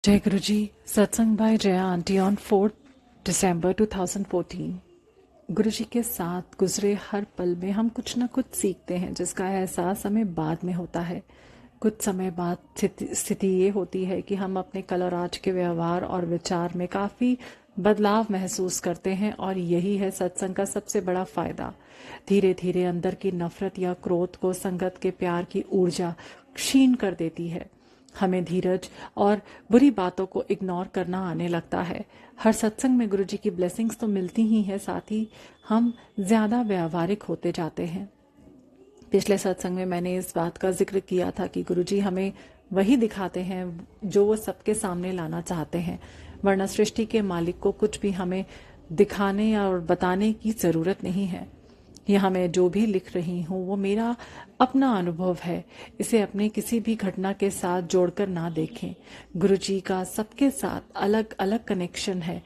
जय गुरु जी। सत्संग bye Jaya aunty on 4 दिसंबर 2014। गुरु जी के साथ गुजरे हर पल में हम कुछ ना कुछ सीखते हैं, जिसका एहसास हमें बाद में होता है। कुछ समय बाद स्थिति ये होती है कि हम अपने कल और आज के व्यवहार और विचार में काफ़ी बदलाव महसूस करते हैं, और यही है सत्संग का सबसे बड़ा फायदा। धीरे धीरे अंदर की नफरत या क्रोध को संगत के प्यार की ऊर्जा क्षीण कर देती है। हमें धीरज और बुरी बातों को इग्नोर करना आने लगता है। हर सत्संग में गुरु जी की ब्लेसिंग्स तो मिलती ही है, साथ ही हम ज्यादा व्यावहारिक होते जाते हैं। पिछले सत्संग में मैंने इस बात का जिक्र किया था कि गुरु जी हमें वही दिखाते हैं जो वो सबके सामने लाना चाहते हैं, वरना सृष्टि के मालिक को कुछ भी हमें दिखाने और बताने की जरूरत नहीं है। यहाँ मैं जो भी लिख रही हूँ वो मेरा अपना अनुभव है। इसे अपने किसी भी घटना के साथ जोड़कर ना देखें। गुरु जी का सबके साथ अलग अलग कनेक्शन है।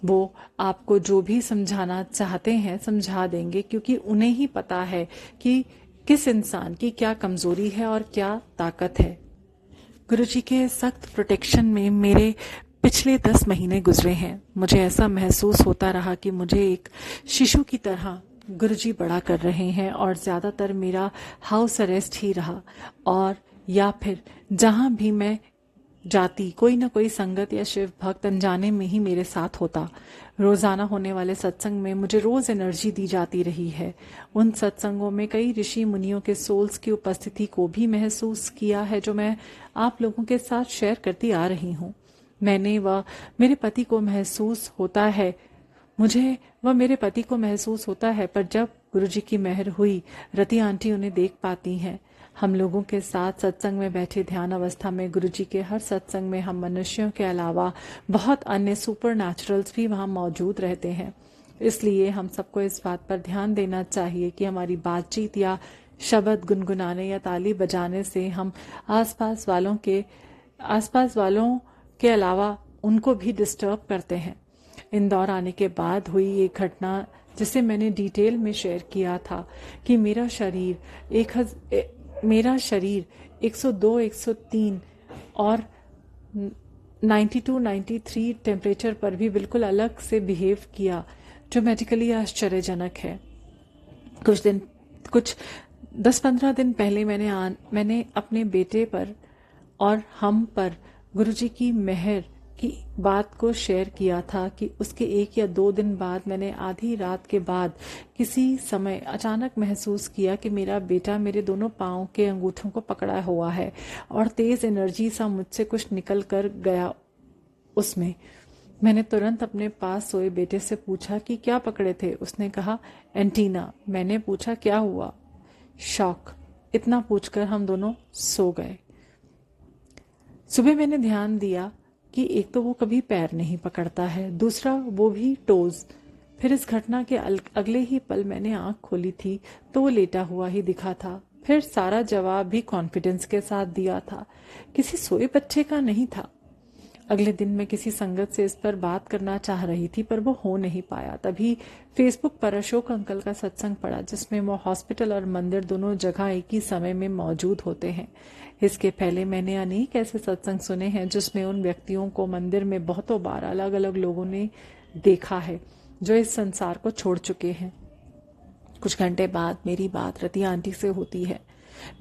वो आपको जो भी समझाना चाहते हैं समझा देंगे, क्योंकि उन्हें ही पता है कि किस इंसान की क्या कमजोरी है और क्या ताकत है। गुरु जी के सख्त प्रोटेक्शन में मेरे पिछले 10 महीने गुजरे हैं। मुझे ऐसा महसूस होता रहा कि मुझे एक शिशु की तरह गुरुजी बड़ा कर रहे हैं, और ज्यादातर मेरा हाउस अरेस्ट ही रहा। और या फिर जहां भी मैं जाती कोई ना कोई संगत या शिव भक्त अनजाने में ही मेरे साथ होता। रोजाना होने वाले सत्संग में मुझे रोज एनर्जी दी जाती रही है। उन सत्संगों में कई ऋषि मुनियों के सोल्स की उपस्थिति को भी महसूस किया है, जो मैं आप लोगों के साथ शेयर करती आ रही हूँ। मैंने व मेरे पति को महसूस होता है मुझे वह मेरे पति को महसूस होता है, पर जब गुरुजी की मेहर हुई, रति आंटी उन्हें देख पाती हैं। हम लोगों के साथ सत्संग में बैठे ध्यान अवस्था में गुरुजी के हर सत्संग में हम मनुष्यों के अलावा बहुत अन्य सुपर नेचुरल्स भी वहां मौजूद रहते हैं। इसलिए हम सबको इस बात पर ध्यान देना चाहिए कि हमारी बातचीत या शब्द गुनगुनाने या ताली बजाने से हम आसपास वालों के अलावा उनको भी डिस्टर्ब करते हैं। इंदौर आने के बाद हुई एक घटना जिसे मैंने डिटेल में शेयर किया था कि मेरा शरीर 102, 103 और 92, 93 टेम्परेचर पर भी बिल्कुल अलग से बिहेव किया, जो मेडिकली आश्चर्यजनक है। कुछ 10-15 दिन पहले मैंने अपने बेटे पर और हम पर गुरुजी की मेहर की बात को शेयर किया था कि उसके 1 या 2 दिन बाद मैंने आधी रात के बाद किसी समय अचानक महसूस किया कि मेरा बेटा मेरे दोनों पांव के अंगूठों को पकड़ा हुआ है, और तेज एनर्जी सा मुझसे कुछ निकल कर गया उसमें। मैंने तुरंत अपने पास सोए बेटे से पूछा कि क्या पकड़े थे। उसने कहा एंटीना। मैंने पूछा क्या हुआ। शॉक। इतना पूछकर हम दोनों सो गए। सुबह मैंने ध्यान दिया कि एक तो वो कभी पैर नहीं पकड़ता है, दूसरा वो भी टोज। फिर इस घटना के अगले ही पल मैंने आंख खोली थी तो वो लेटा हुआ ही दिखा था। फिर सारा जवाब भी कॉन्फिडेंस के साथ दिया था, किसी सोए बच्चे का नहीं था। अगले दिन मैं किसी संगत से इस पर बात करना चाह रही थी, पर वो हो नहीं पाया। तभी फेसबुक पर अशोक अंकल का सत्संग पड़ा, जिसमें वो हॉस्पिटल और मंदिर दोनों जगह एक ही समय में मौजूद होते हैं। इसके पहले मैंने अनेक ऐसे सत्संग सुने हैं जिसमें उन व्यक्तियों को मंदिर में बहुतों बार अलग अलग लोगों ने देखा है, जो इस संसार को छोड़ चुके हैं। कुछ घंटे बाद मेरी बात रति आंटी से होती है।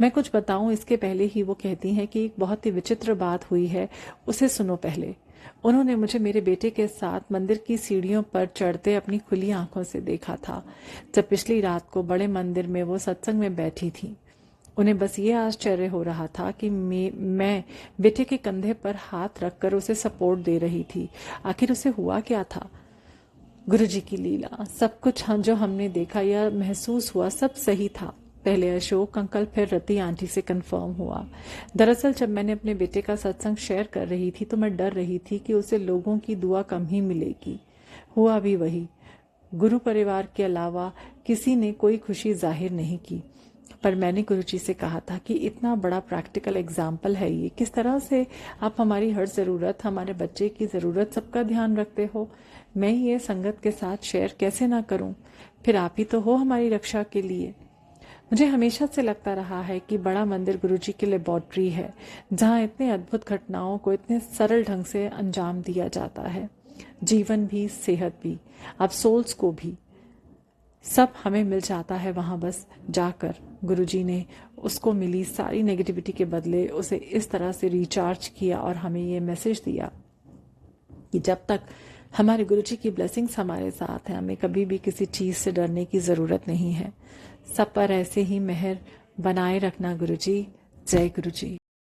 मैं कुछ बताऊं इसके पहले ही वो कहती हैं कि एक बहुत ही विचित्र बात हुई है, उसे सुनो पहले। उन्होंने मुझे मेरे बेटे के साथ मंदिर की सीढ़ियों पर चढ़ते अपनी खुली आंखों से देखा था, जब पिछली रात को बड़े मंदिर में वो सत्संग में बैठी थी। उन्हें बस ये आश्चर्य हो रहा था कि मैं बेटे के कंधे पर हाथ रखकर उसे सपोर्ट दे रही थी। आखिर उसे हुआ क्या था। गुरुजी की लीला। सब कुछ जो हमने देखा या महसूस हुआ सब सही था। पहले अशोक अंकल, फिर रति आंटी से कंफर्म हुआ। दरअसल जब मैंने अपने बेटे का सत्संग शेयर कर रही थी तो मैं डर रही थी कि उसे लोगों की दुआ कम ही मिलेगी। हुआ भी वही। गुरु परिवार के अलावा किसी ने कोई खुशी जाहिर नहीं की, पर मैंने गुरुजी से कहा था कि इतना बड़ा प्रैक्टिकल एग्जाम्पल है ये, किस तरह से आप हमारी हर जरूरत, हमारे बच्चे की जरूरत, सबका ध्यान रखते हो। मैं ये संगत के साथ शेयर कैसे ना करूं, फिर आप ही तो हो हमारी रक्षा के लिए। मुझे हमेशा से लगता रहा है कि बड़ा मंदिर गुरुजी की लेबोरेटरी है, जहाँ इतने अद्भुत घटनाओं को इतने सरल ढंग से अंजाम दिया जाता है। जीवन भी, सेहत भी, अब सोल्स को भी, सब हमें मिल जाता है वहाँ बस जाकर। गुरुजी ने उसको मिली सारी नेगेटिविटी के बदले उसे इस तरह से रिचार्ज किया और हमें ये मैसेज दिया कि जब तक हमारे गुरुजी की ब्लेसिंग्स हमारे साथ हैं, हमें कभी भी किसी चीज़ से डरने की ज़रूरत नहीं है। सब पर ऐसे ही मेहर बनाए रखना गुरुजी। जय गुरुजी।